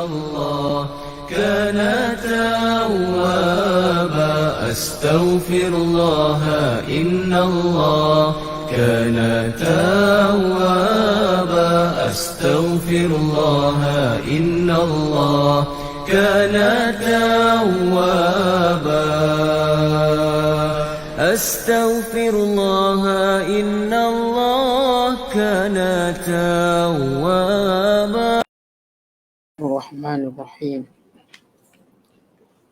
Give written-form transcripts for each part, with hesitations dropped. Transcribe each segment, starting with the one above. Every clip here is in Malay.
الله كان توابا أستغفر الله إن الله كان توابا أستغفر الله إن الله كان توابا أستغفر الله إن الله كان توابا. الرحمن الرحيم.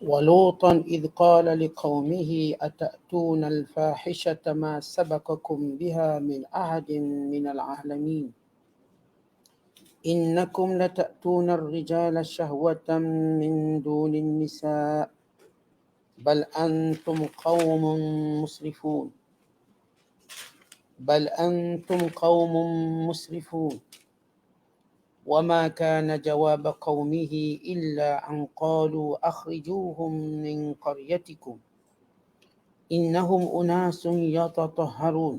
ولوطا إذ قال لقومه أتأتون الفاحشة ما سبقكم بها من أحد من العالمين إنكم لتأتون الرجال شهوة من دون النساء بل أنتم قوم مسرفون وما كان جواب قومه إلا أن قالوا أخرجوهم من قريتكم إنهم أناس يتطهرون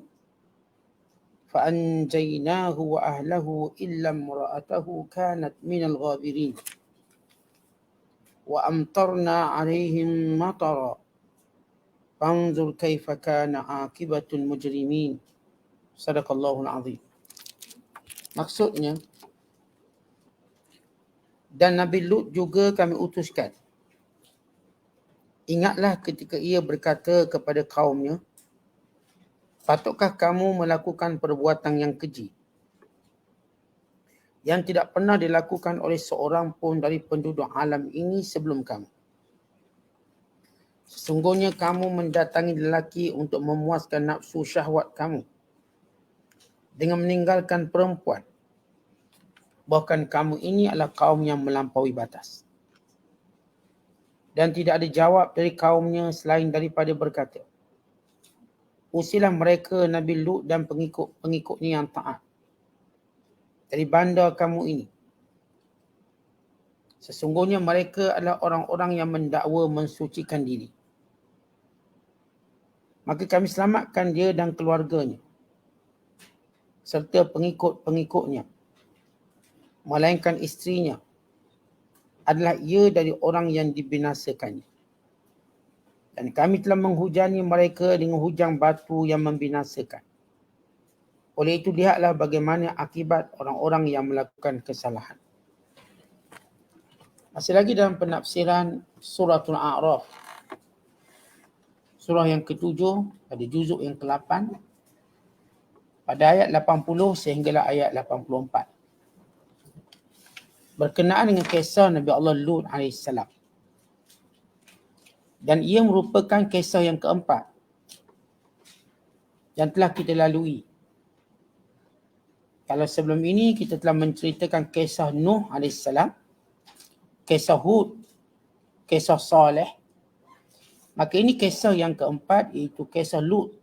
فأنجيناه وأهله إلا امرأته كانت من الغابرين وأمطرنا عليهم مطرا فانظر كيف كان عاقبة المجرمين. Sadaqallahul azim. Maksudnya, dan Nabi Lut juga kami utuskan. Ingatlah ketika ia berkata kepada kaumnya, patutkah kamu melakukan perbuatan yang keji yang tidak pernah dilakukan oleh seorang pun dari penduduk alam ini sebelum kamu? Sesungguhnya kamu mendatangi lelaki untuk memuaskan nafsu syahwat kamu dengan meninggalkan perempuan. Bahkan kamu ini adalah kaum yang melampaui batas. Dan tidak ada jawab dari kaumnya selain daripada berkata, usilah mereka Nabi Lut dan pengikut-pengikutnya yang taat dari bandar kamu ini. Sesungguhnya mereka adalah orang-orang yang mendakwa mensucikan diri. Maka kami selamatkan dia dan keluarganya serta pengikut-pengikutnya, melainkan isterinya adalah ia dari orang yang dibinasakannya. Dan kami telah menghujani mereka dengan hujan batu yang membinasakan. Oleh itu lihatlah bagaimana akibat orang-orang yang melakukan kesalahan. Masih lagi dalam penafsiran suratul A'raf, surah yang ke-7 pada juzuk yang ke-8 pada ayat 80 sehinggalah ayat 84. Berkenaan dengan kisah Nabi Allah Lut AS. Dan ia merupakan kisah yang keempat yang telah kita lalui. Kalau sebelum ini kita telah menceritakan kisah Nuh AS, kisah Hud, kisah Saleh, maka ini kisah yang keempat iaitu kisah Lut.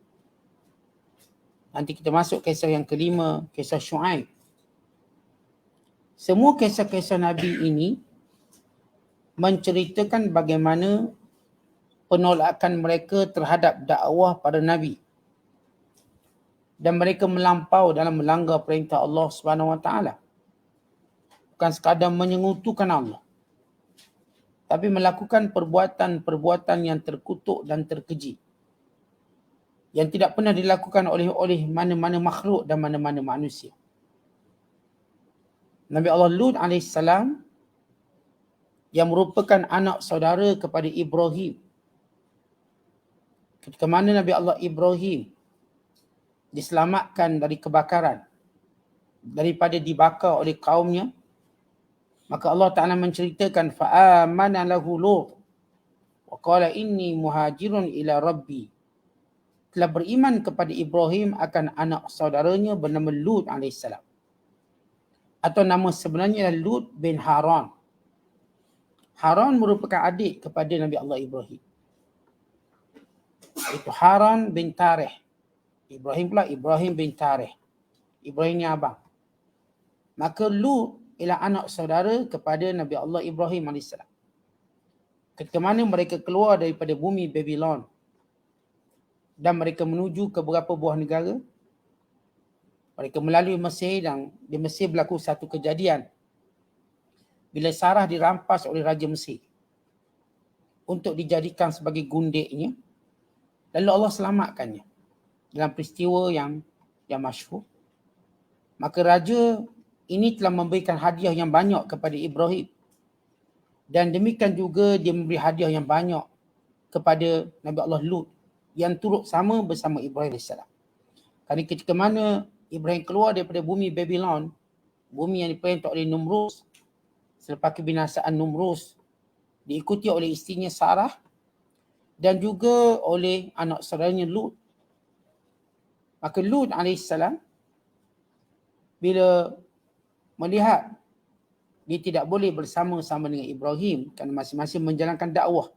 Nanti kita masuk kisah yang kelima, kisah Syuaib. Semua kisah-kisah Nabi ini menceritakan bagaimana penolakan mereka terhadap dakwah para Nabi. Dan mereka melampau dalam melanggar perintah Allah SWT. Bukan sekadar menyengutukan Allah, tapi melakukan perbuatan-perbuatan yang terkutuk dan terkeji, yang tidak pernah dilakukan oleh mana-mana makhluk dan mana-mana manusia. Nabi Allah Lut AS yang merupakan anak saudara kepada Ibrahim. Ketika mana Nabi Allah Ibrahim diselamatkan dari kebakaran, daripada dibakar oleh kaumnya, maka Allah Ta'ala menceritakan fa'amana lahu Lut wa qala inni muhajirun ila rabbi. Telah beriman kepada Ibrahim akan anak saudaranya bernama Lut AS. Atau nama sebenarnya adalah Lut bin Haran. Haran merupakan adik kepada Nabi Allah Ibrahim. Itu Haran bin Tareh. Ibrahim pula Ibrahim bin Tareh. Ibrahim ni abang. Maka Lut ialah anak saudara kepada Nabi Allah Ibrahim AS. Ketika mana mereka keluar daripada bumi Babylon dan mereka menuju ke beberapa buah negara, mereka melalui Mesir dan di Mesir berlaku satu kejadian bila Sarah dirampas oleh Raja Mesir untuk dijadikan sebagai gundiknya, lalu Allah selamatkannya dalam peristiwa yang masyhur. Maka raja ini telah memberikan hadiah yang banyak kepada Ibrahim. Dan demikian juga dia memberi hadiah yang banyak kepada Nabi Allah Lut yang turut sama bersama Ibrahim AS. Kerana ketika mana Ibrahim keluar daripada bumi Babylon, bumi yang diperintah oleh Numrus, selepas kebinasaan Numrus, diikuti oleh isterinya Sarah dan juga oleh anak saudaranya Lut. Maka Lut AS bila melihat dia tidak boleh bersama-sama dengan Ibrahim kerana masing-masing menjalankan dakwah,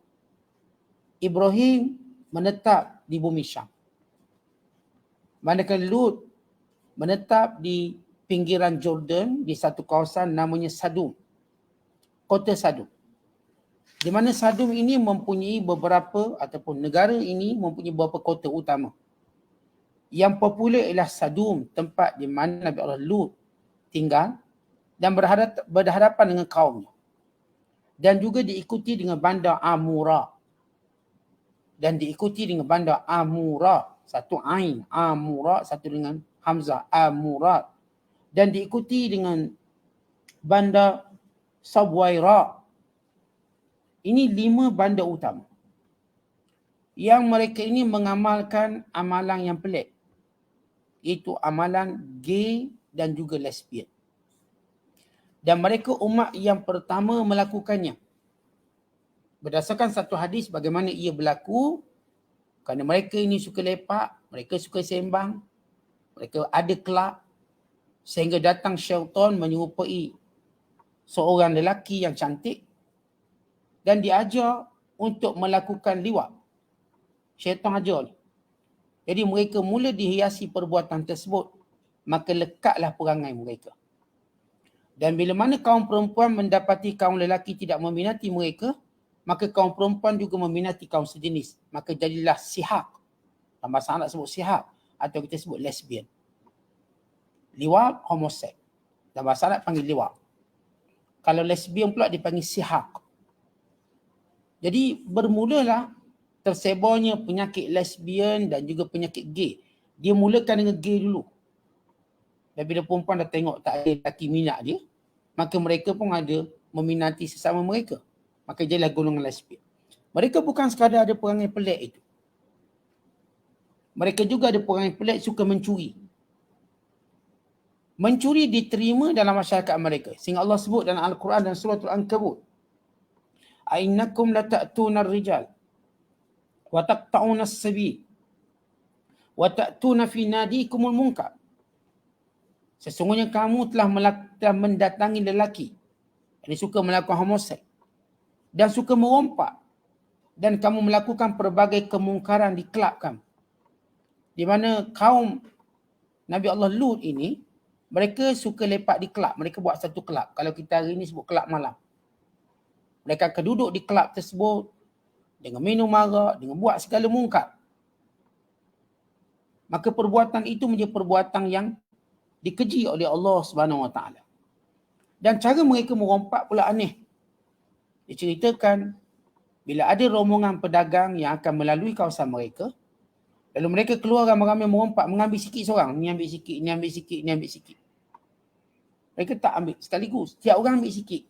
Ibrahim menetap di bumi Syam. Manakala Lut menetap di pinggiran Jordan di satu kawasan namanya Sadum. Kota Sadum. Di mana Sadum ini mempunyai beberapa ataupun negara ini mempunyai beberapa kota utama. Yang popular ialah Sadum, tempat di mana Nabi Allah Lut tinggal dan berhadapan dengan kaumnya. Dan juga diikuti dengan bandar Amura. Dan diikuti dengan bandar Amura. Satu Ain, Amura, satu dengan Hamzah, Amura. Dan diikuti dengan bandar Sabwaira. Ini 5 bandar utama. Yang mereka ini mengamalkan amalan yang pelik. Iaitu amalan gay dan juga lesbian. Dan mereka umat yang pertama melakukannya. Berdasarkan satu hadis bagaimana ia berlaku, kerana mereka ini suka lepak, mereka suka sembang, mereka ada kelab, sehingga datang syaitan menyerupai seorang lelaki yang cantik dan diajar untuk melakukan liwat. Syaitan ajar ni. Jadi mereka mula dihiasi perbuatan tersebut, maka lekatlah perangai mereka. Dan bila mana kaum perempuan mendapati kaum lelaki tidak meminati mereka, maka kaum perempuan juga meminati kaum sejenis. Maka jadilah sihak. Dalam bahasa Arab sebut sihak atau kita sebut lesbian. Liwat, homoseks. Dalam bahasa Arab panggil liwat. Kalau lesbian pula dipanggil sihak. Jadi bermulalah tersebarnya penyakit lesbian dan juga penyakit gay. Dia mulakan dengan gay dulu. Dan bila perempuan dah tengok tak ada lelaki minat dia, maka mereka pun ada meminati sesama mereka. Maka jadilah golongan lesbian. Mereka bukan sekadar ada perangai pelik itu. Mereka juga ada perangai pelik suka mencuri. Mencuri diterima dalam masyarakat mereka. Sehingga Allah sebut dalam Al-Quran dan surah Al-Ankabut. Ainakum lata'tuna ar-rijal wa taqta'una as-sabil wa ta'tuna fi nadikumul munkar. Sesungguhnya kamu telah mendatangi lelaki yang suka melakukan homoseks dan suka merompak, dan kamu melakukan pelbagai kemungkaran di kelab kamu. Di mana kaum Nabi Allah Lut ini, mereka suka lepak di kelab. Mereka buat satu kelab. Kalau kita hari ini sebut kelab malam. Mereka akan duduk di kelab tersebut dengan minum arak, dengan buat segala mungkar. Maka perbuatan itu menjadi perbuatan yang dikeji oleh Allah Subhanahu Wa Taala. Dan cara mereka merompak pula aneh. Diceritakan bila ada rombongan pedagang yang akan melalui kawasan mereka, lalu mereka keluar ramai-ramai merompak, mengambil sikit seorang. Ni ambil sikit, ni ambil sikit, ni ambil sikit. Mereka tak ambil sekaligus. Setiap orang ambil sikit.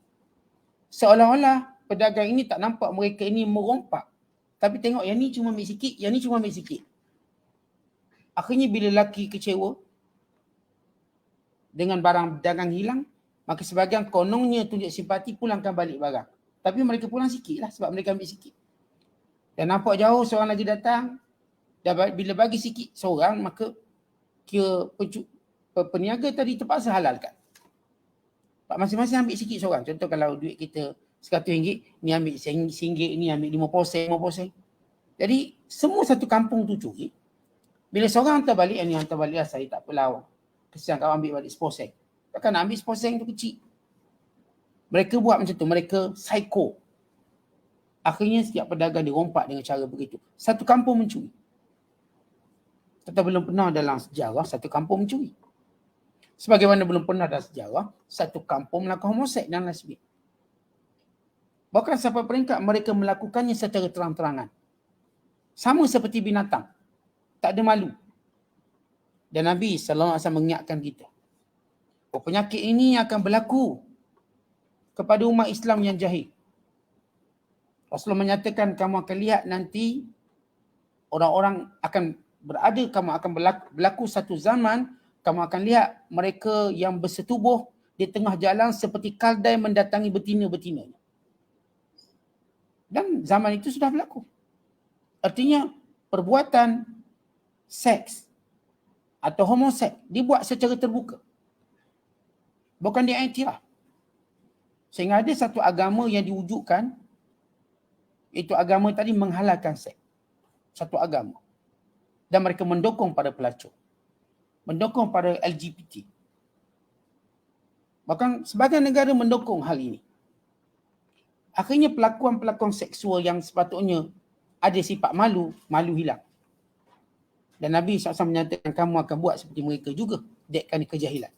Seolah-olah pedagang ini tak nampak mereka ini merompak. Tapi tengok yang ni cuma ambil sikit, yang ni cuma ambil sikit. Akhirnya bila lelaki kecewa dengan barang dagang hilang, maka sebahagian konongnya tunjuk simpati pulangkan balik barang. Tapi mereka pulang sikit lah sebab mereka ambil sikit. Dan nampak jauh seorang lagi datang. Dan bila bagi sikit seorang, maka kira peniaga tadi terpaksa halalkan. Masing-masing ambil sikit seorang. Contoh kalau duit kita RM100, ni ambil RM1, ni ambil 50 sen. Jadi semua satu kampung tu curi. Bila seorang hantar balik, yang ni hantar balik lah, saya tak apalah. Kesian kau ambil balik 10 sen. Takkan nak ambil 10 sen tu kecil. Mereka buat macam tu, mereka psycho. Akhirnya setiap pedagang dirompak dengan cara begitu. Satu kampung mencuri. Tetap belum pernah dalam sejarah satu kampung mencuri. Sebagaimana belum pernah dalam sejarah satu kampung melakukan homoseks dan lesbian. Bahkan sampai peringkat mereka melakukannya secara terang-terangan. Sama seperti binatang. Tak ada malu. Dan Nabi SAW mengingatkan kita. Penyakit ini akan berlaku kepada umat Islam yang jahil. Rasulullah menyatakan kamu akan lihat nanti orang-orang akan berada, kamu akan berlaku satu zaman, kamu akan lihat mereka yang bersetubuh di tengah jalan seperti kaldai mendatangi betina-betinanya. Dan zaman itu sudah berlaku. Artinya perbuatan seks atau homoseks dibuat secara terbuka. Bukan diiktiraf. Sehingga ada satu agama yang diwujudkan, itu agama tadi menghalalkan seks. Satu agama. Dan mereka mendukung pada pelacur. Mendukung pada LGBT. Bahkan sebagian negara mendukung hal ini. Akhirnya pelakuan-pelakuan seksual yang sepatutnya ada sifat malu, malu hilang. Dan Nabi SAW menyatakan kamu akan buat seperti mereka juga. Dekkan kejahilan.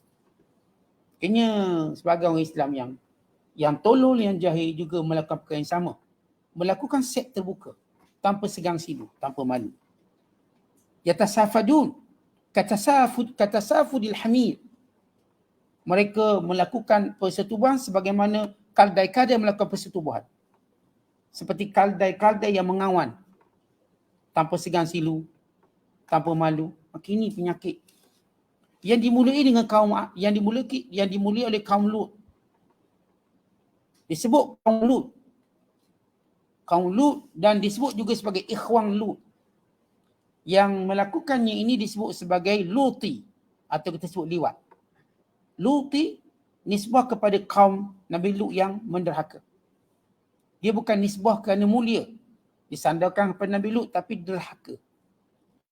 Akhirnya sebagai orang Islam yang tolol, yang jahil juga melakukan perkara yang sama. Melakukan seks terbuka. Tanpa segang silu, tanpa malu. Yatasafadun. Katasafudil hamid. Mereka melakukan persetubuhan sebagaimana kaldai-kaldai melakukan persetubuhan. Seperti kaldai-kaldai yang mengawan. Tanpa segang silu, tanpa malu. Maka ini penyakit yang dimulai dengan kaum yang dimulai oleh kaum Lut. Disebut kaum Lut. Kaum Lut dan disebut juga sebagai ikhwan Lut. Yang melakukannya ini disebut sebagai Luti atau kita sebut liwat. Luti nisbah kepada kaum Nabi Lut yang menderhaka. Dia bukan nisbah kerana mulia. Disandarkan kepada Nabi Lut tapi derhaka.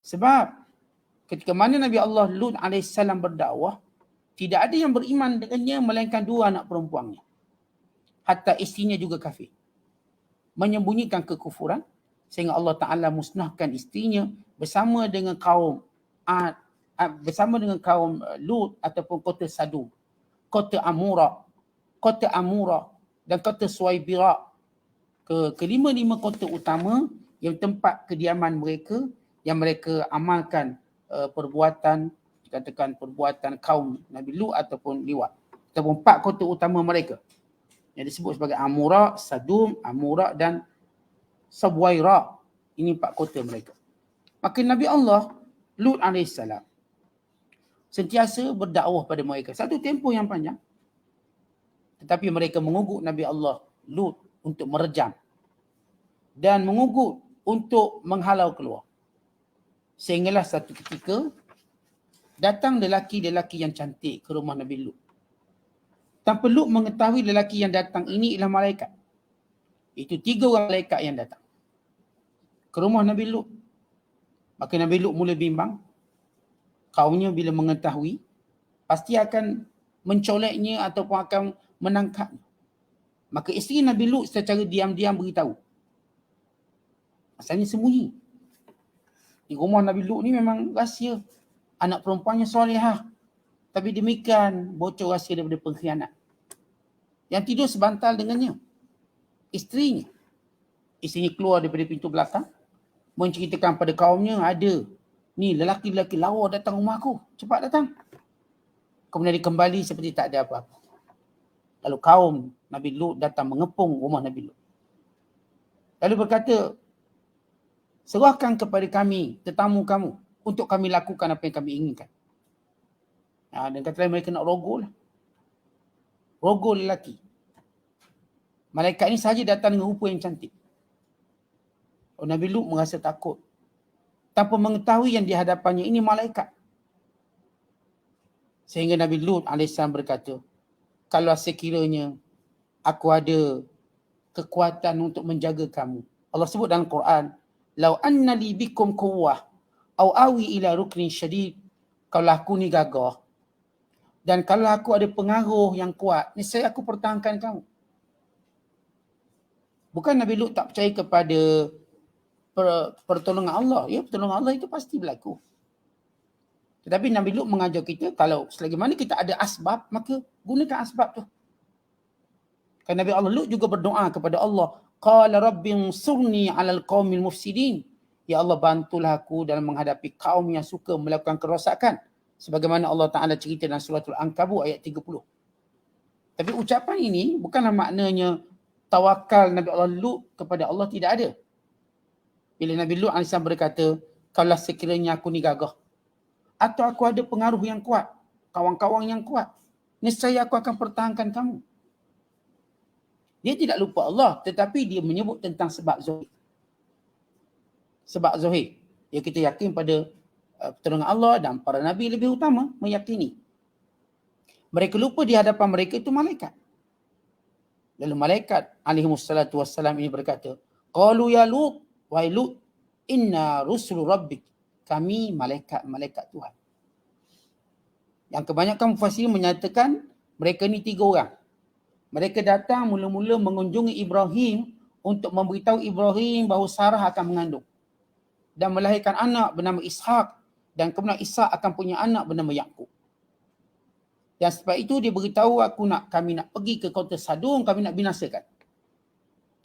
Sebab ketika mana Nabi Allah Lut AS berdakwah, tidak ada yang beriman dengannya melainkan 2 anak perempuannya. Hatta isterinya juga kafir. Menyembunyikan kekufuran sehingga Allah Ta'ala musnahkan isterinya bersama dengan kaum Lut ataupun kota Sadum, kota Amura dan kota Suwaibira. Kelima-lima kota utama yang tempat kediaman mereka, yang mereka amalkan perbuatan, dikatakan perbuatan kaum Nabi Lut ataupun liwat. Ataupun 4 kota utama mereka yang disebut sebagai Amura, Sadum, Amura dan Sabwaira. Ini 4 kota mereka. Maka Nabi Allah Lut AS sentiasa berdakwah pada mereka. Satu tempoh yang panjang. Tetapi mereka mengugut Nabi Allah Lut untuk merejam. Dan mengugut untuk menghalau keluar. Sehinggalah satu ketika datang lelaki-lelaki yang cantik ke rumah Nabi Lut. Tanpa Lut mengetahui lelaki yang datang ini ialah malaikat. Itu 3 orang malaikat yang datang ke rumah Nabi Lut. Maka Nabi Lut mula bimbang. Kaumnya bila mengetahui, pasti akan mencoleknya ataupun akan menangkapnya. Maka isteri Nabi Lut secara diam-diam beritahu. Asalnya sembunyi. Di rumah Nabi Lut ni memang rahsia. Anak perempuannya solehah. Tapi demikian bocor rahsia daripada pengkhianat. Yang tidur sebantal dengannya. Isterinya. Isterinya keluar daripada pintu belakang. Menceritakan pada kaumnya ada. Ni lelaki-lelaki lawa datang rumah aku. Cepat datang. Kemudian dia kembali seperti tak ada apa-apa. Lalu kaum Nabi Lut datang mengepung rumah Nabi Lut. Lalu berkata, serahkan kepada kami tetamu kamu untuk kami lakukan apa yang kami inginkan. Dan kata lain mereka nak rogol lah. Rogol lelaki. Malaikat ini sahaja datang dengan rupa yang cantik. Nabi Lut merasa takut. Tanpa mengetahui yang di hadapannya ini malaikat. Sehingga Nabi Lut AS berkata, kalau sekiranya aku ada kekuatan untuk menjaga kamu. Allah sebut dalam Quran, lau anna li bikum quwwah au awi ila ruknin syadid. Kalau aku ni gagah dan kalau aku ada pengaruh yang kuat, niscaya aku pertahankan kamu. Bukan Nabi Lut tak percaya kepada pertolongan Allah. Ya, pertolongan Allah itu pasti berlaku. Tetapi Nabi Lut mengajar kita, kalau selagi mana kita ada asbab, maka gunakan asbab tu. Kan Nabi Allah Lut juga berdoa kepada Allah, qala rabbi'nsurni 'alal qaumil mufsidin. Ya Allah, bantulah aku dalam menghadapi kaum yang suka melakukan kerosakan. Sebagaimana Allah Ta'ala cerita dalam suratul Ankabut ayat 30. Tapi ucapan ini bukanlah maknanya tawakal Nabi Allah Lut kepada Allah tidak ada. Bila Nabi Lut AS berkata, kalau sekiranya aku ni gagah, atau aku ada pengaruh yang kuat, kawan-kawan yang kuat, nescaya aku akan pertahankan kamu. Dia tidak lupa Allah, tetapi dia menyebut tentang sebab zahir. Sebab zahir. Ya, kita yakin pada pertolongan Allah dan para Nabi lebih utama meyakini. Mereka lupa di hadapan mereka itu malaikat. Lalu malaikat alaihimussalatu wassalam ini berkata, qalu ya Lut, wahai Lut, inna rusul rabbik. Kami malaikat Tuhan. Yang kebanyakan mufassirin menyatakan mereka ni 3 orang. Mereka datang mula-mula mengunjungi Ibrahim untuk memberitahu Ibrahim bahawa Sarah akan mengandung dan melahirkan anak bernama Ishak, dan kemudian Ishak akan punya anak bernama Yaqub. Dan sebab itu dia beritahu, kami nak pergi ke kota Sadum, kami nak binasakan.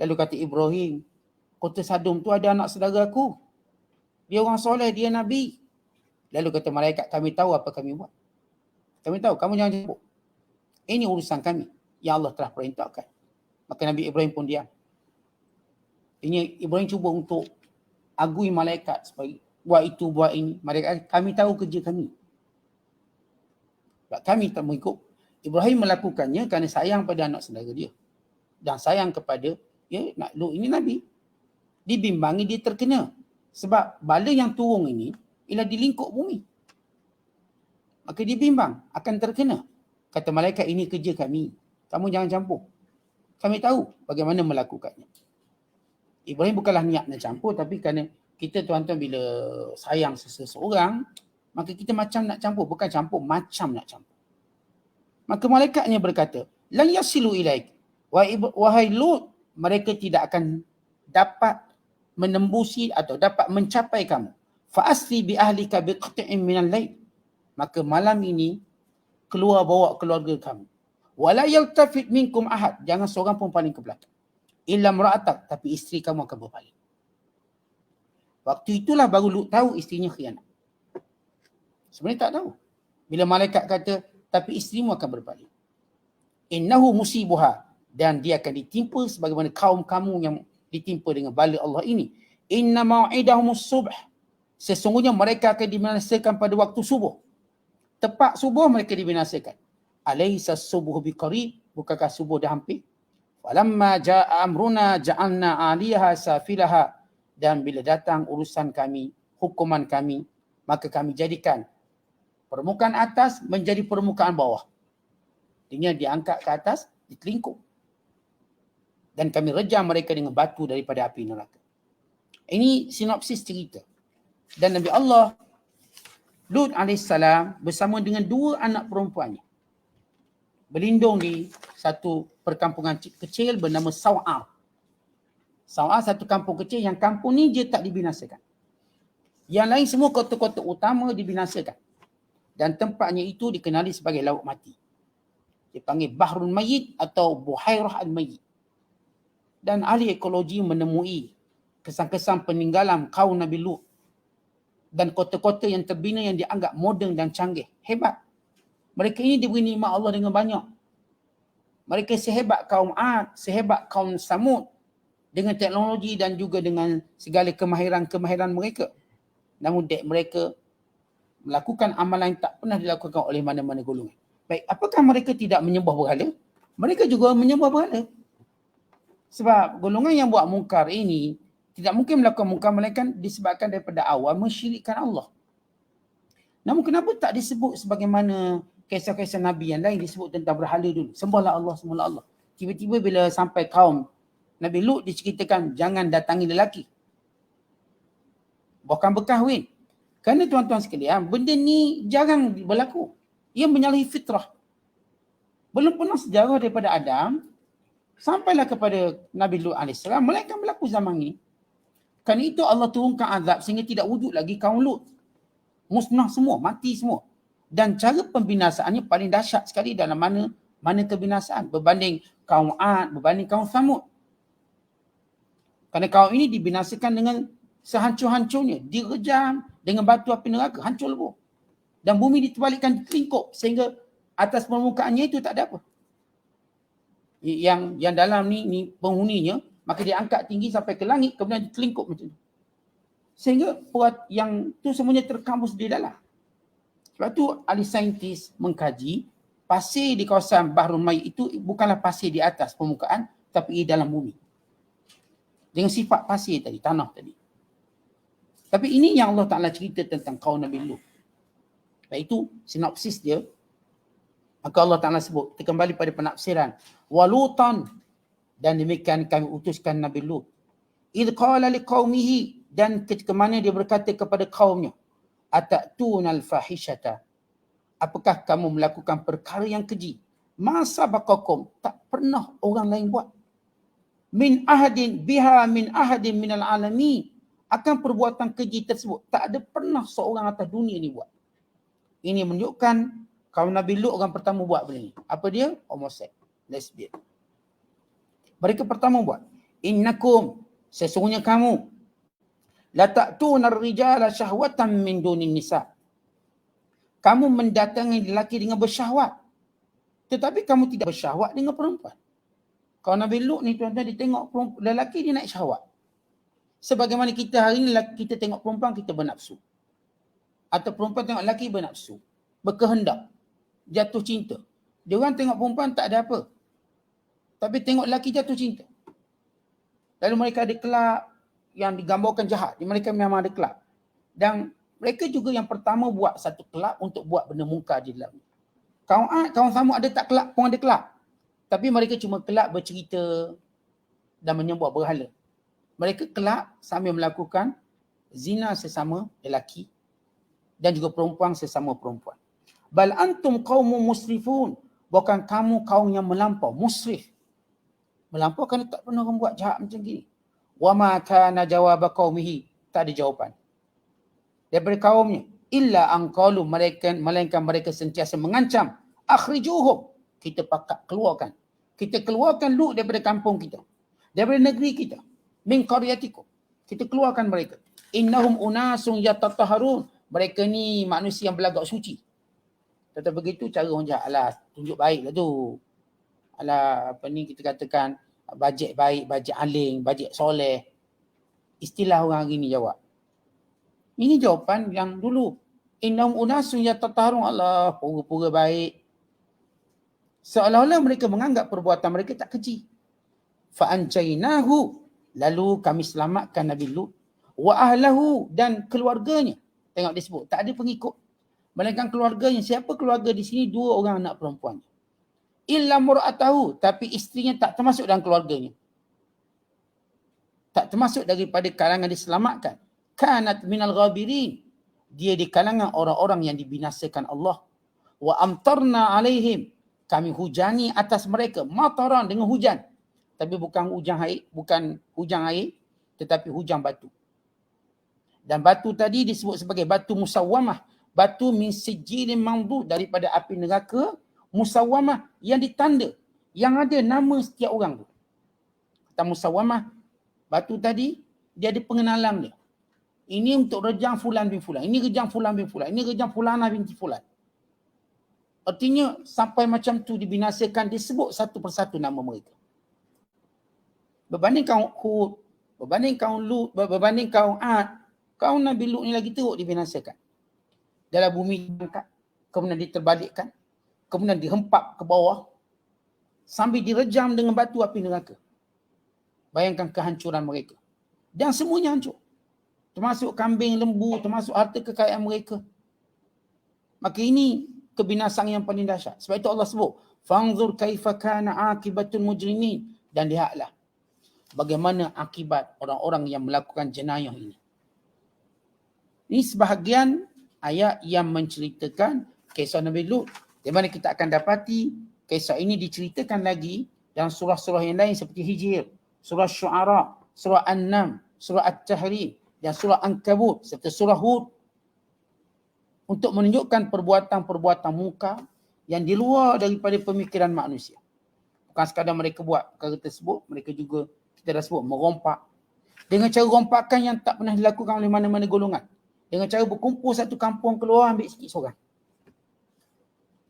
Lalu kata Ibrahim, kota Sadum tu ada anak saudara aku. Dia orang soleh, dia Nabi. Lalu kata malaikat, kami tahu apa kami buat. Kami tahu, kamu jangan campur. Ini urusan kami yang Allah telah perintahkan. Maka Nabi Ibrahim pun diam. Ini Ibrahim cuba untuk agui malaikat supaya buat itu, buat ini. Malaikat, kami tahu kerja kami. Sebab kami tak mengikut. Ibrahim melakukannya kerana sayang pada anak saudara dia. Dan sayang kepada, nak Lut ini Nabi. Dibimbangi, dia terkena. Sebab bala yang turun ini ialah di lingkup bumi. Maka dia bimbang, akan terkena. Kata malaikat, ini kerja kami. Kamu jangan campur. Kami tahu bagaimana melakukannya. Ibrahim bukanlah niat nak campur, tapi kerana kita tuan-tuan bila sayang seseorang, maka kita macam nak campur. Bukan campur, macam nak campur. Maka malaikatnya berkata, lan yasilu ilaik. Wahai Lut, mereka tidak akan dapat menembusi atau dapat mencapai kamu. Fa'asri bi ahlika biqti'in minal lail. Maka malam ini keluar bawa keluarga kamu. Wala yaltafit minkum ahad. Jangan seorang pun paling ke belakang. Illa mra'atak, tapi isteri kamu akan berpaling. Waktu itulah baru Lut tahu isterinya khianat. Sebenarnya tak tahu. Bila malaikat kata, tapi isterimu akan berpaling. Innahu musibuha. Dan dia akan ditimpa sebagaimana kaum kamu yang ditimpa dengan bala Allah ini. Inna mau'idahumus subh. Sesungguhnya mereka akan dibinasakan pada waktu subuh. Tepat subuh mereka dibinasakan. Alaysa subuh biqarib. Bukankah subuh dah hampir? Falamma ja'a amruna ja'alna 'aliyaha safilaha. Dan bila datang urusan kami, hukuman kami, maka kami jadikan permukaan atas menjadi permukaan bawah. Dengan diangkat ke atas, ditelingkup. Dan kami rejam mereka dengan batu daripada api neraka. Ini sinopsis cerita. Dan Nabi Allah Lut AS bersama dengan 2 anak perempuannya berlindung di satu perkampungan kecil bernama Saw'ah. Saw'ah satu kampung kecil yang kampung ni dia tak dibinasakan. Yang lain semua kota-kota utama dibinasakan. Dan tempatnya itu dikenali sebagai laut mati. Dipanggil Bahrul Mayyit atau Buhairah Al-Mayyit. Dan ahli ekologi menemui kesan-kesan peninggalan kaum Nabi Lut dan kota-kota yang terbina yang dianggap moden dan canggih. Hebat. Mereka ini diberi nikmat Allah dengan banyak. Mereka sehebat kaum Ad, sehebat kaum Samud dengan teknologi dan juga dengan segala kemahiran-kemahiran mereka. Namun mereka melakukan amalan yang tak pernah dilakukan oleh mana-mana golongan. Baik, apakah mereka tidak menyembah berhala? Mereka juga menyembah berhala. Sebab golongan yang buat mungkar ini tidak mungkin melakukan mungkar melainkan disebabkan daripada awal mensyirikkan Allah. Namun kenapa tak disebut sebagaimana kisah-kisah Nabi yang lain disebut tentang berhala dulu? Sembahlah Allah, sembahlah Allah. Tiba-tiba bila sampai kaum Nabi Lut diceritakan jangan datangi lelaki. Bahkan berkahwin. Kerana tuan-tuan sekalian, benda ni jarang berlaku. Ia menyalahi fitrah. Belum pernah sejarah daripada Adam sampailah kepada Nabi Lut AS, melainkan berlaku zaman ini. Kerana itu Allah turunkan azab sehingga tidak wujud lagi kaum Lut. Musnah semua, mati semua. Dan cara pembinasaannya paling dahsyat sekali dalam mana Mana kebinasaan berbanding kaum Ad, berbanding kaum Thamud. Kerana kaum ini dibinasakan dengan sehancur-hancurnya, direjam dengan batu api neraka, hancur lebur. Dan bumi diterbalikkan, ditelingkup sehingga atas permukaannya itu tak ada apa. Yang dalam ni penghuninya, maka dia angkat tinggi sampai ke langit, kemudian ditelingkup macam tu. Sehingga yang tu semuanya terkampus di dalam. Sebab tu ahli saintis mengkaji pasir di kawasan Bahrul Mayit itu bukanlah pasir di atas permukaan, tapi di dalam bumi. Dengan sifat pasir tadi, tanah tadi. Tapi ini yang Allah Ta'ala cerita tentang kaum Nabi Lut. Sebab itu sinopsis dia. Maka Allah Ta'ala sebut, kita kembali pada penafsiran. Walutan, dan demikian kami utuskan Nabi Lut. Idh qala liqaumihi, dan ketika mana dia berkata kepada kaumnya, atatuna al-fahishata, apakah kamu melakukan perkara yang keji? Masa bakakum, tak pernah orang lain buat. Min ahadin biha min ahadin minal alamin, akan perbuatan keji tersebut tak ada pernah seorang atas dunia ni buat. Ini menunjukkan kaum Nabi Lut orang pertama buat benda ni. Apa dia? Homoseks, lesbian. Mereka pertama buat. Innakum, sesungguhnya kamu, la ta'tuna ar-rijala syahwatan min dunin nisa. Kamu mendatangi lelaki dengan bersyahwat, tetapi kamu tidak bersyahwat dengan perempuan. Kalau Nabi Lut ni tuan-tuan, dia tengok lelaki, dia naik syahwat. Sebagaimana kita hari ni, kita tengok perempuan, kita bernafsu. Atau perempuan tengok lelaki bernafsu, berkehendak, jatuh cinta. Dia orang tengok perempuan tak ada apa, tapi tengok lelaki jatuh cinta. Lalu mereka ada kelab yang digambarkan jahat. Mereka memang ada kelab. Dan mereka juga yang pertama buat satu kelab untuk buat benda mungkar di dalam. Kaum Thamud ada tak kelab pun ada kelab. Tapi mereka cuma kelab bercerita dan menyembah berhala. Mereka kelab sambil melakukan zina sesama lelaki dan juga perempuan sesama perempuan. Bal antum qaumun musrifun, bukan kamu kaum yang melampau, musrif. Melampau kerana tak pernah orang buat jahat macam gini. Wa ma kana jawab qaumihi, tak ada jawapan daripada kaumnya. Illa an qalu, melainkan mereka sentiasa mengancam, akhrijuhum, kita pakat keluarkan. Kita keluarkan Lut daripada kampung kita, daripada negeri kita, min qaryatikum, kita keluarkan mereka. Innahum unasun yatatahharun, mereka ni manusia yang berlagak suci. Tetapi begitu cara orang jahat, alah tunjuk baiklah tu. Alah apa ni kita katakan bajet baik, bajet aling, bajet soleh. Istilah orang hari ni jawab. Ini jawapan yang dulu. Innahum unasun yatatahharun, Allah pura-pura baik. Seolah-olah mereka menganggap perbuatan mereka tak keji. Fa'anjainahu, lalu kami selamatkan Nabi Lut. Wa ahlahu, dan keluarganya. Tengok disebut, tak ada pengikut. Melainkan keluarganya. Siapa keluarga di sini? 2 orang anak perempuan. Illa mur'atahu, tapi isterinya tak termasuk dalam keluarganya. Tak termasuk daripada kalangan diselamatkan. Kanat minal ghabirin, dia di kalangan orang-orang yang dibinasakan Allah. Wa amtarna alaihim, kami hujani atas mereka, mataran dengan hujan. Tapi bukan hujan air, tetapi hujan batu. Dan batu tadi disebut sebagai batu musawwamah. Batu min sijilin mandud, daripada api neraka, musawwamah, yang ditanda, yang ada nama setiap orang tu. Kata musawwamah, batu tadi, dia ada pengenalan dia. Ini untuk rejang fulan bin fulan, ini rejang fulan bin fulan, ini rejang fulanah binti fulan. Artinya sampai macam tu dibinasakan, disebut satu persatu nama mereka. Berbanding kaum Hud, berbanding kaum Lut, berbanding kaum Ad, kaum Nabi Lut ni lagi teruk dibinasakan. Dalam bumi diangkat, kemudian diterbalikkan, kemudian dihempap ke bawah, sambil direjam dengan batu api neraka. Bayangkan kehancuran mereka. Dan semuanya hancur. Termasuk kambing, lembu, termasuk harta kekayaan mereka. Maka ini kebinasaan yang paling dahsyat. Sebab itu Allah sebut, fanzur kaifa kana akibatul mujrimin, dan lihatlah bagaimana akibat orang-orang yang melakukan jenayah ini. Ini sebahagian ayat yang menceritakan kisah Nabi Lut. Di mana kita akan dapati kisah ini diceritakan lagi dalam surah-surah yang lain seperti Hijr, surah Syu'ara, surah An-Nam, surah At-Tahrim, dan surah Ankabut serta surah Hud, untuk menunjukkan perbuatan-perbuatan munkar yang di luar daripada pemikiran manusia. Bukan sekadar mereka buat perkara tersebut, mereka juga kita dah sebut merompak. Dengan cara rompakan yang tak pernah dilakukan oleh mana-mana golongan. Dengan cara berkumpul satu kampung keluar ambil sikit seorang.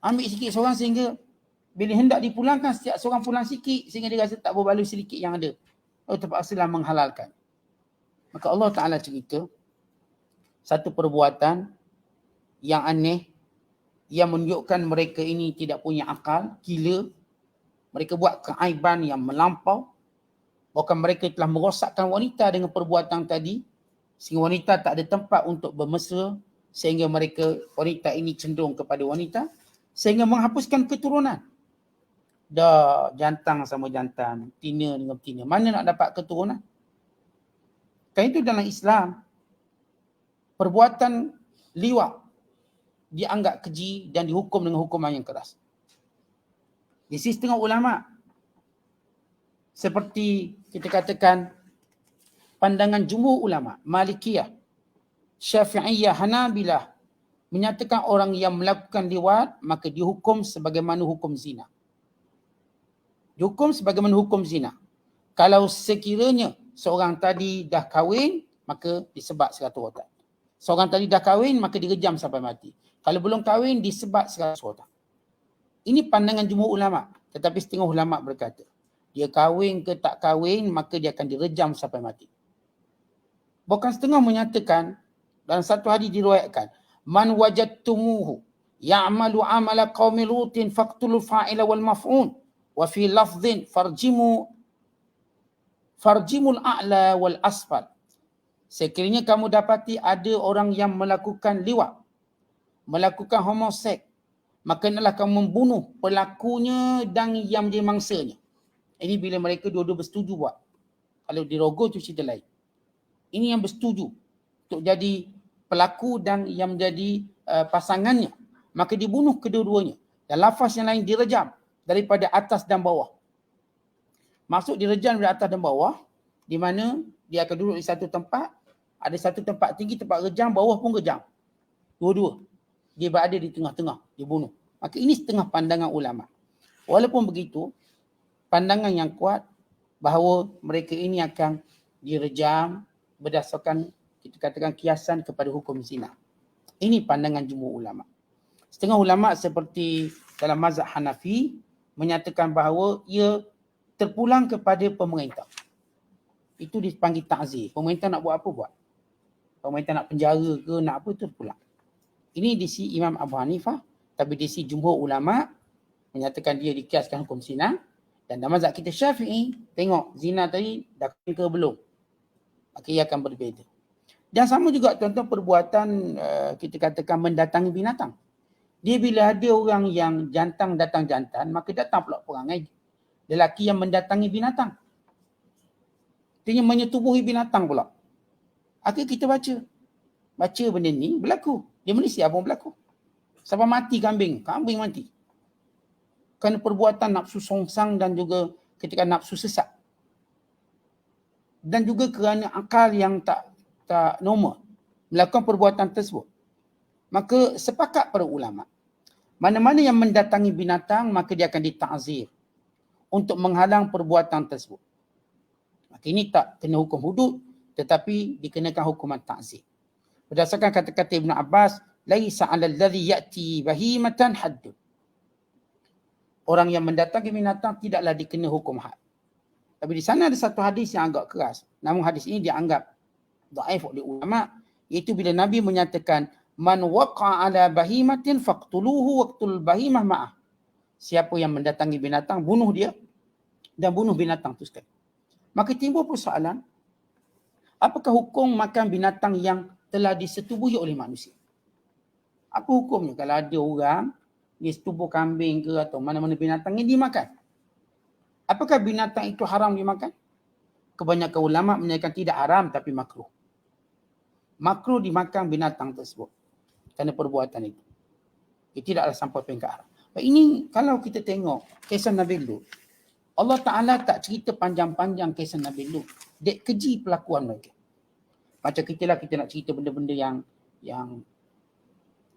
Ambil sikit seorang sehingga bila hendak dipulangkan setiap seorang pulang sikit sehingga dia rasa tak berbaloi sedikit yang ada. Lalu terpaksalah menghalalkan. Maka Allah Ta'ala cerita satu perbuatan yang aneh yang menunjukkan mereka ini tidak punya akal, gila. Mereka buat keaiban yang melampau. Bahkan mereka telah merosakkan wanita dengan perbuatan tadi sehingga wanita tak ada tempat untuk bermesra sehingga wanita ini cenderung kepada wanita sehingga menghapuskan keturunan. Dah jantan sama jantan, tina dengan tina. Mana nak dapat keturunan? Kan itu dalam Islam, perbuatan liwat dianggap keji dan dihukum dengan hukuman yang keras. Di sisi setengah ulama, seperti kita katakan pandangan jumhur ulama, Malikiyah, Syafi'iyah, Hanabilah, menyatakan orang yang melakukan liwat maka dihukum sebagaimana hukum zina. Dihukum sebagaimana hukum zina. Kalau sekiranya seorang tadi dah kahwin, maka disebat 100 rotan. Seorang tadi dah kahwin, maka direjam sampai mati. Kalau belum kahwin, disebat 100 rotan. Ini pandangan jumhur ulama. Tetapi setengah ulama berkata, dia kahwin ke tak kahwin, maka dia akan direjam sampai mati. Bahkan setengah menyatakan, dalam satu hadis diriwayatkan, man wajadtumuhu ya'malu amala qaumi lutin faqtulul fa'ila wal maf'un wa fi lafdhin farjimul a'la wal asfal. Sekiranya kamu dapati ada orang yang melakukan liwat, melakukan homoseks, maka hendaklah kamu membunuh pelakunya dan yang menjadi mangsanya. Ini bila mereka dua-dua bersetuju buat. Kalau dirogoh itu cerita lain. Ini yang bersetuju untuk jadi pelaku dan yang menjadi pasangannya. Maka dibunuh kedua-duanya. Dan lafaz yang lain direjam daripada atas dan bawah. Maksud direjam dari atas dan bawah, di mana dia akan duduk di satu tempat, ada satu tempat tinggi, tempat rejam, bawah pun rejam. Dua-dua. Dia berada di tengah-tengah, dibunuh. Maka ini setengah pandangan ulama. Walaupun begitu, pandangan yang kuat bahawa mereka ini akan direjam berdasarkan kita katakan kiasan kepada hukum zina. Ini pandangan jumhur ulama. Setengah ulama seperti dalam mazhab Hanafi menyatakan bahawa ia terpulang kepada pemerintah. Itu dipanggil ta'zir. Pemerintah nak buat apa buat. Pemerintah nak penjara ke nak apa terpulang. Ini di sisi Imam Abu Hanifah, tapi di sisi jumhur ulama menyatakan dia dikiaskan hukum zina. Dan dalam mazhab kita Syafi'i, tengok zina tadi dah ke belum. Maka ia akan berbeza. Dan sama juga tuan-tuan perbuatan kita katakan mendatangi binatang. Dia bila ada orang yang jantan datang jantan, maka datang pula perangai lelaki yang mendatangi binatang. Artinya menyetubuhi binatang pula. Akhirnya kita baca benda ni berlaku. Di Malaysia pun berlaku. Sampai mati kambing mati. Kerana perbuatan nafsu songsang dan juga ketika nafsu sesat. Dan juga kerana akal yang tak normal melakukan perbuatan tersebut. Maka sepakat para ulama, mana-mana yang mendatangi binatang maka dia akan ditakzir untuk menghalang perbuatan tersebut. Maka ini tak kena hukum hudud tetapi dikenakan hukuman takzir. Berdasarkan kata-kata Ibn Abbas, laisa 'alal ladzi ya'ti bahimatan haddun. Orang yang mendatangi binatang tidaklah dikena hukum had. Tapi di sana ada satu hadis yang agak keras. Namun hadis ini dianggap dhaif oleh ulama, iaitu bila Nabi menyatakan man waqa'a ala bahimatin faqtuluhu waqtul bahimah ma'ah. Siapa yang mendatangi binatang, bunuh dia dan bunuh binatang itu sekali. Maka timbul persoalan, apakah hukum makan binatang yang telah disetubuhi oleh manusia? Apa hukumnya kalau ada orang dia setubuh kambing ke atau mana-mana binatang yang dimakan? Apakah binatang itu haram dimakan? Kebanyakan ulama menyatakan tidak haram tapi makruh. Makruh dimakan binatang tersebut kerana perbuatan itu. Ia tidaklah sampai peringkat haram. Ini kalau kita tengok kisah Nabi Lut, Allah Ta'ala tak cerita panjang-panjang kisah Nabi Lut. Dek keji pelakuan mereka. Macam kita nak cerita benda-benda yang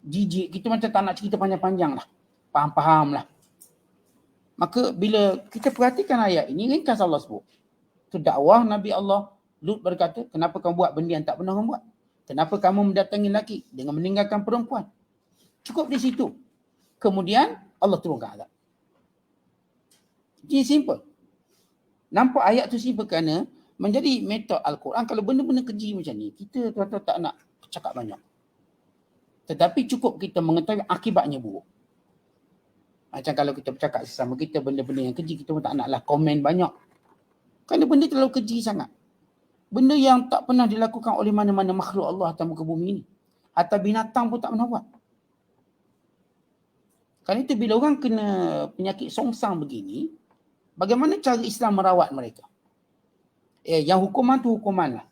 jijik. Kita macam tak nak cerita panjang-panjang lah. faham-faham lah. Maka bila kita perhatikan ayat ini, ringkas Allah sebut. Itu dakwah Nabi Allah. Lut berkata, kenapa kamu buat benda yang tak pernah kamu buat? Kenapa kamu mendatangi lelaki dengan meninggalkan perempuan? Cukup di situ. Kemudian Allah turunkan azab. Jadi simple. Nampak ayat tu simple kerana menjadi metod Al-Quran. Kalau benda-benda keji macam ni, kita tuan-tuan tak nak cakap banyak. Tetapi cukup kita mengetahui akibatnya buruk. Macam kalau kita bercakap sesama kita benda-benda yang keji, kita pun tak naklah komen banyak. Kerana benda terlalu keji sangat. Benda yang tak pernah dilakukan oleh mana-mana makhluk Allah atas muka bumi ini. Atau binatang pun tak pernah buat. Kerana itu bila orang kena penyakit songsang begini, bagaimana cara Islam merawat mereka? Yang hukuman tu hukuman lah.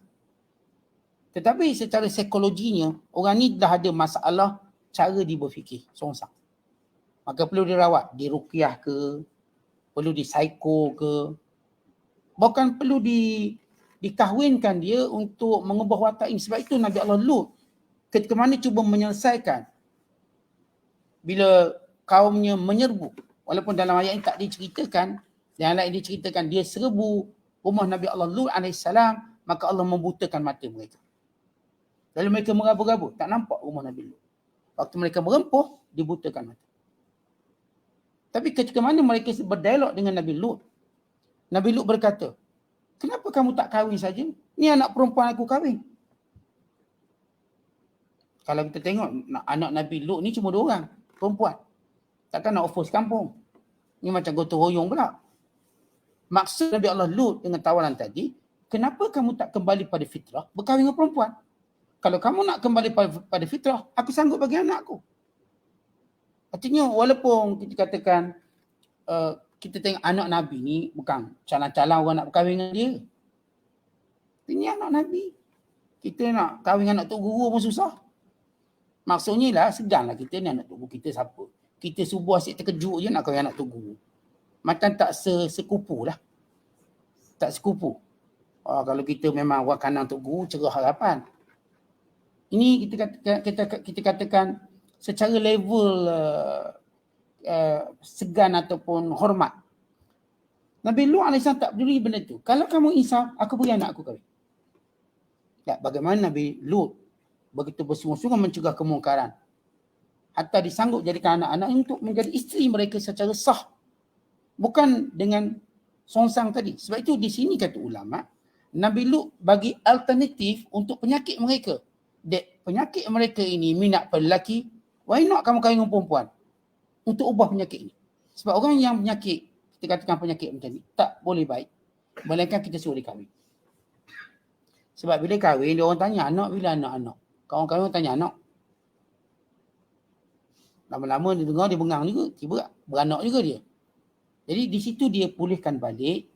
Tetapi secara psikologinya, orang ni dah ada masalah cara dia berfikir, songsang. Maka perlu dirawat, diruqyah ke, perlu disaiko ke, bahkan perlu dikahwinkan dia untuk mengubah watak ini. Sebab itu Nabi Allah Lut ketika mana cuba menyelesaikan bila kaumnya menyerbu, walaupun dalam ayat ini tak diceritakan, yang lain diceritakan dia serbu rumah Nabi Allah Lut AS, maka Allah membutakan mata mereka. Lalu mereka meraba-raba, tak nampak rumah Nabi Lut. Waktu mereka merempuh, dibutakan mata. Tapi ketika mana mereka berdialog dengan Nabi Lut, Nabi Lut berkata, kenapa kamu tak kahwin saja? Ni anak perempuan aku kahwin. Kalau kita tengok anak Nabi Lut ni cuma 2 orang, perempuan. Takkan nak offers kampung. Ni macam gotong royong pula. Maksud Nabi Allah Lut dengan tawaran tadi, kenapa kamu tak kembali pada fitrah, berkahwin dengan perempuan? Kalau kamu nak kembali pada fitrah, aku sanggup bagi anak aku. Artinya walaupun kita katakan kita tengok anak Nabi ni bukan calang-calang orang nak berkahwin dengan dia. Ini anak Nabi. Kita nak kahwin dengan anak tok guru pun susah. Maksudnya lah seganlah kita ni anak tok guru kita siapa. Kita subuh asyik terkejut je nak kahwin anak tok guru. Macam tak sekupu lah. Tak sekupu. Kalau kita memang wakanan tok guru cerah harapan. Ini kita katakan secara level segan ataupun hormat. Nabi Lut AS tak peduli benda tu. Kalau kamu insaf, aku beri anak aku kahwin. Ya, bagaimana Nabi Lut begitu bersungguh-sungguh mencegah kemungkaran. Hatta disanggup jadikan anak-anak untuk menjadi isteri mereka secara sah. Bukan dengan songsang tadi. Sebab itu di sini kata ulama, Nabi Lut bagi alternatif untuk penyakit mereka. Penyakit mereka ini minat pada lelaki, why not kamu kahwin dengan perempuan? Untuk ubah penyakit ini. Sebab orang yang penyakit, kita katakan penyakit macam ni, tak boleh baik. Melainkan kita suruh dia kahwin. Sebab bila kahwin, dia orang tanya anak, bila anak-anak? Kawan-kawan tanya anak. Lama-lama dia dengar, dia bengang juga. Tiba beranak juga dia. Jadi di situ dia pulihkan balik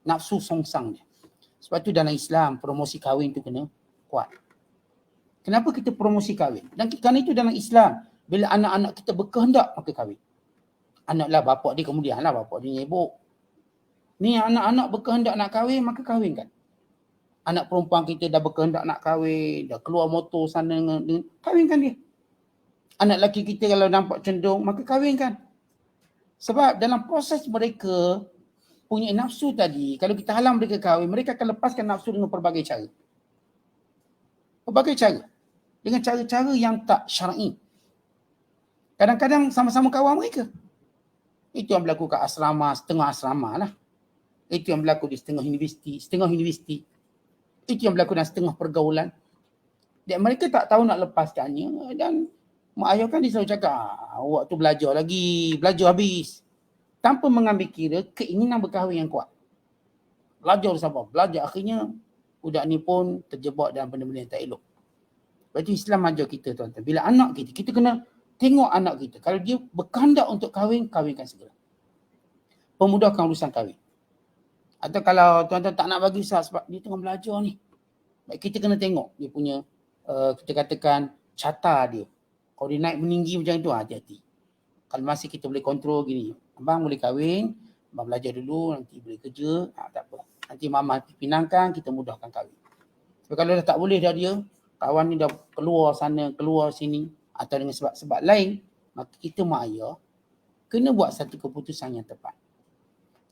nafsu songsang dia. Sebab tu dalam Islam, promosi kahwin tu kena kuat. Kenapa kita promosi kahwin? Dan kerana itu dalam Islam, bila anak-anak kita berkehendak, maka kahwin. Anaklah bapak dia kemudian lah, bapak dia nyebuk. Ni anak-anak berkehendak nak kahwin, maka kahwinkan. Anak perempuan kita dah berkehendak nak kahwin, dah keluar motor sana dengan kahwinkan dia. Anak lelaki kita kalau nampak cenderung, maka kahwinkan. Sebab dalam proses mereka punya nafsu tadi, kalau kita halang mereka kahwin, mereka akan lepaskan nafsu dengan pelbagai cara. Pelbagai cara. Dengan cara-cara yang tak syar'i. Kadang-kadang sama-sama kawan mereka. Itu yang berlaku kat asrama, setengah asrama lah. Itu yang berlaku di setengah universiti. Itu yang berlaku dalam setengah pergaulan. Dan mereka tak tahu nak lepaskannya. Dan mak ayah kan dia selalu cakap, awak tu belajar lagi, belajar habis. Tanpa mengambil kira keinginan berkahwin yang kuat. Belajar sabar, belajar. Akhirnya budak ni pun terjebak dalam benda-benda yang tak elok. Sebab itu Islam ajar kita tuan-tuan. Bila anak kita kena tengok anak kita. Kalau dia berkehendak untuk kahwin, kahwinkan segera. Pemudahkan urusan kahwin. Atau kalau tuan-tuan tak nak bagi usaha sebab dia tengah belajar ni. Baik, kita kena tengok dia punya, kita katakan carta dia. Kalau dia naik meninggi macam tu, hati-hati. Kalau masih kita boleh kontrol gini. Abang boleh kahwin, abang belajar dulu, nanti boleh kerja, tak apa. Nanti mama pinangkan, kita mudahkan kahwin. Sebab kalau dah tak boleh dah dia, kawan ni dah keluar sana, keluar sini, atau dengan sebab-sebab lain, maka kita mak ayah kena buat satu keputusan yang tepat.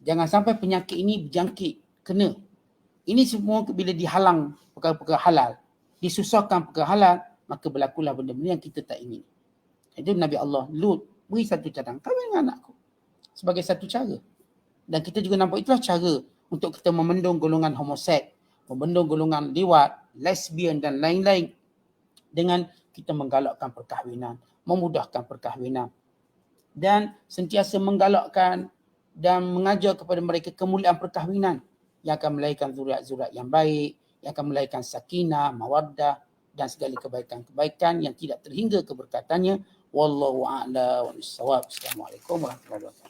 Jangan sampai penyakit ini berjangkit, kena. Ini semua bila dihalang perkara-perkara halal, disusahkan perkara halal, maka berlakulah benda-benda yang kita tak ingin. Itu Nabi Allah Lut beri satu cadang, kahwin dengan anakku, sebagai satu cara. Dan kita juga nampak itulah cara untuk kita membendung golongan homoseks, membendung golongan liwat, lesbian dan lain-lain, dengan kita menggalakkan perkahwinan, memudahkan perkahwinan, dan sentiasa menggalakkan dan mengajar kepada mereka kemuliaan perkahwinan yang akan melahirkan zuriat-zuriat yang baik, yang akan melahirkan sakinah, mawaddah dan segala kebaikan-kebaikan yang tidak terhingga keberkatannya. Wallahu a'lam bishawab. Assalamualaikum warahmatullahi wabarakatuh.